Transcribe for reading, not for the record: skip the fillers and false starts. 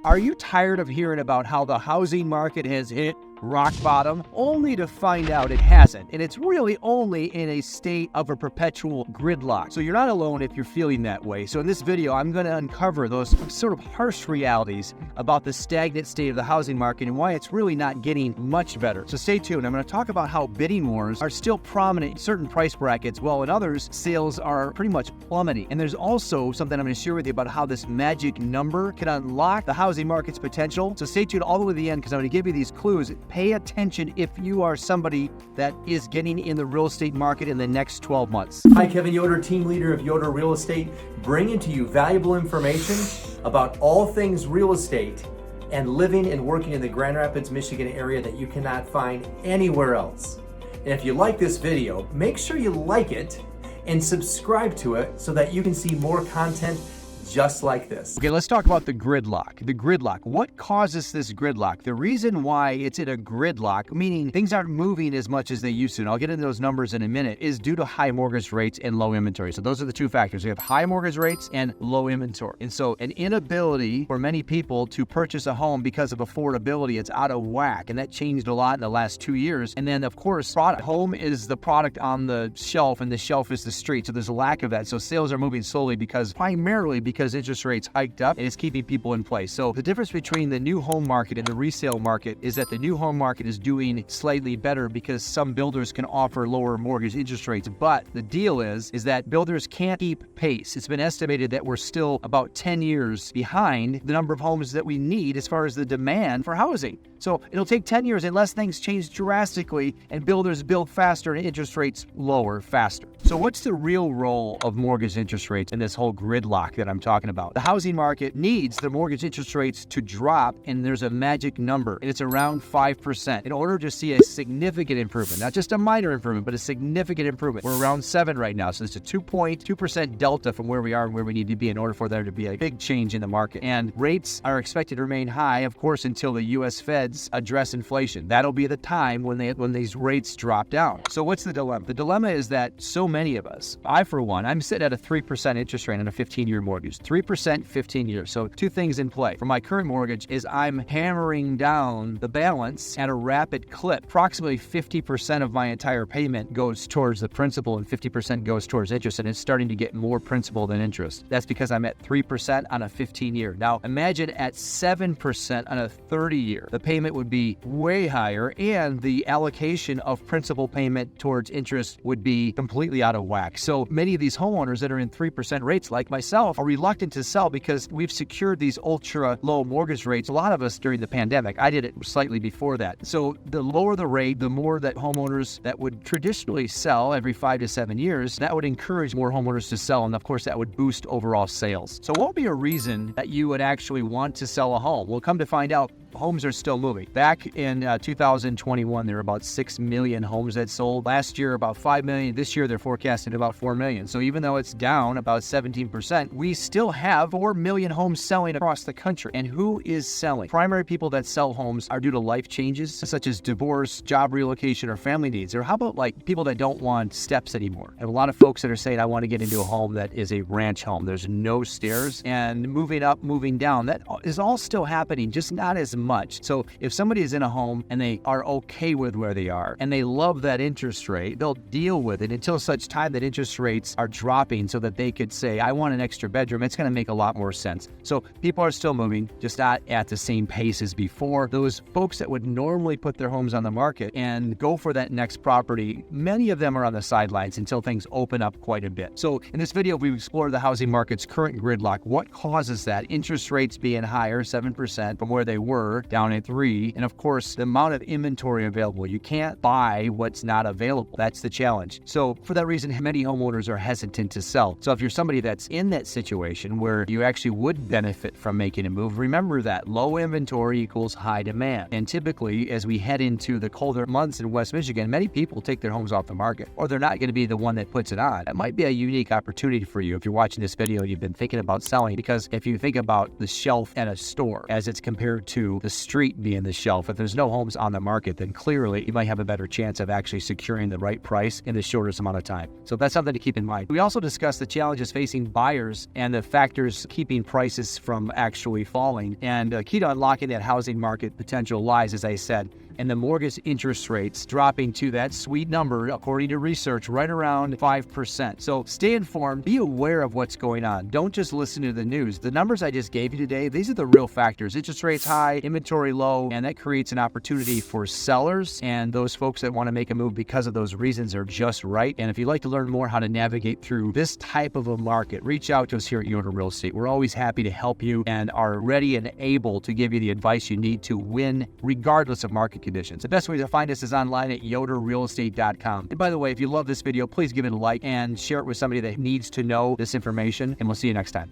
Are you tired of hearing about how the housing market has hit rock bottom, only to find out it hasn't? And it's really only in a state of a perpetual gridlock. So you're not alone if you're feeling that way. So in this video, I'm going to uncover those sort of harsh realities about the stagnant state of the housing market and why it's really not getting much better. So stay tuned. I'm going to talk about how bidding wars are still prominent in certain price brackets, while in others, sales are pretty much plummeting. And there's also something I'm going to share with you about how this magic number can unlock the housing market's potential. So stay tuned all the way to the end, because I'm going to give you these clues. Pay attention if you are somebody that is getting in the real estate market in the next 12 months. Hi, Kevin Yoder, team leader of Yoder Real Estate, bringing to you valuable information about all things real estate and living and working in the Grand Rapids, Michigan area that you cannot find anywhere else. And if you like this video, make sure you like it and subscribe to it so that you can see more content just like this. Okay, let's talk about the gridlock. The gridlock. What causes this gridlock? The reason why it's in a gridlock, meaning things aren't moving as much as they used to, and I'll get into those numbers in a minute, is due to high mortgage rates and low inventory. So those are the two factors. We have high mortgage rates and low inventory. And so an inability for many people to purchase a home because of affordability, it's out of whack. And that changed a lot in the last 2 years. And then, of course, product. Home is the product on the shelf, and the shelf is the street. So there's a lack of that. So sales are moving slowly primarily because interest rates hiked up, and it's keeping people in place. So the difference between the new home market and the resale market is that the new home market is doing slightly better because some builders can offer lower mortgage interest rates. But the deal is that builders can't keep pace. It's been estimated that we're still about 10 years behind the number of homes that we need as far as the demand for housing. So it'll take 10 years unless things change drastically and builders build faster and interest rates lower faster. So what's the real role of mortgage interest rates in this whole gridlock that I'm talking about? The housing market needs the mortgage interest rates to drop, and there's a magic number, and it's around 5%. In order to see a significant improvement, not just a minor improvement, but a significant improvement. We're around 7 right now, so it's a 2.2% delta from where we are and where we need to be in order for there to be a big change in the market. And rates are expected to remain high, of course, until the U.S. Feds address inflation. That'll be the time when these rates drop down. So what's the dilemma? The dilemma is that so many of us, I for one, I'm sitting at a 3% interest rate on a 15-year mortgage. 3%, 15 years. So two things in play. For my current mortgage is I'm hammering down the balance at a rapid clip. Approximately 50% of my entire payment goes towards the principal and 50% goes towards interest, and it's starting to get more principal than interest. That's because I'm at 3% on a 15-year. Now imagine at 7% on a 30-year. The payment would be way higher, and the allocation of principal payment towards interest would be completely out of whack. So many of these homeowners that are in 3% rates, like myself, are reluctant to sell because we've secured these ultra low mortgage rates. A lot of us during the pandemic. I did it slightly before that. So the lower the rate, the more that homeowners that would traditionally sell every 5 to 7 years, that would encourage more homeowners to sell. And of course, that would boost overall sales. So what would be a reason that you would actually want to sell a home? Well, come to find out, homes are still moving. Back in 2021, there were about 6 million homes that sold. Last year, about 5 million. This year, they're forecasting about 4 million. So even though it's down about 17%, we still have 4 million homes selling across the country. And who is selling? Primary people that sell homes are due to life changes, such as divorce, job relocation, or family needs. Or how about like people that don't want steps anymore? I have a lot of folks that are saying, I want to get into a home that is a ranch home. There's no stairs, and moving up, moving down. That is all still happening, just not as much. So if somebody is in a home and they are okay with where they are and they love that interest rate, they'll deal with it until such time that interest rates are dropping so that they could say, I want an extra bedroom. It's going to make a lot more sense. So people are still moving, just not at the same pace as before. Those folks that would normally put their homes on the market and go for that next property, many of them are on the sidelines until things open up quite a bit. So in this video, we've explored the housing market's current gridlock. What causes that? Interest rates being higher, 7% from where they were, down at 3%. And of course, the amount of inventory available. You can't buy what's not available. That's the challenge. So for that reason, many homeowners are hesitant to sell. So if you're somebody that's in that situation where you actually would benefit from making a move, remember that low inventory equals high demand. And typically, as we head into the colder months in West Michigan, many people take their homes off the market, or they're not going to be the one that puts it on. That might be a unique opportunity for you if you're watching this video and you've been thinking about selling, because if you think about the shelf at a store as it's compared to the street being the shelf. If there's no homes on the market, then clearly you might have a better chance of actually securing the right price in the shortest amount of time. So that's something to keep in mind. We also discussed the challenges facing buyers and the factors keeping prices from actually falling. And key to unlocking that housing market potential lies, as I said, and the mortgage interest rates dropping to that sweet number, according to research, right around 5%. So stay informed, be aware of what's going on. Don't just listen to the news. The numbers I just gave you today, these are the real factors. Interest rates high, inventory low, and that creates an opportunity for sellers, and those folks that want to make a move because of those reasons are just right. And if you'd like to learn more how to navigate through this type of a market, reach out to us here at Yoder Real Estate. We're always happy to help you and are ready and able to give you the advice you need to win regardless of market conditions. The best way to find us is online at yoderrealestate.com. And by the way, if you love this video, please give it a like and share it with somebody that needs to know this information, and we'll see you next time.